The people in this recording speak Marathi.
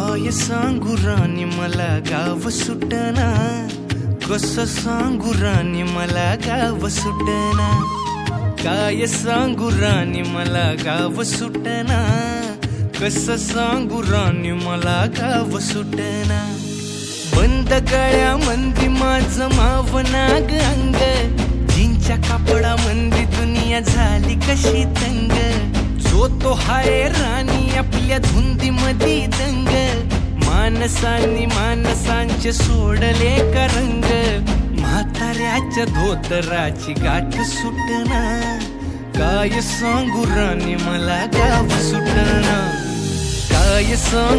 काय सांगू राणी मला गाव सुटना, कसं सांगू राणी मला गाव सुटना. काय सांगू राणी मला गाव सुटना, कसं सांगू राणी मला गाव सुटना. बंद गळ्यामंदी माझं मावनाग अंग, जीनच्या कापडामंदी दुनिया झाली कशी तंग. जो तो हाय राणी आपल्या धुंदीमधी दंग, माणसांनी माणसांचे सोडले का रंग. म्हाताऱ्याच्या धोतराची गाठ सुटना, काय सांगू राणी मला गाव सुटना. काय सांगू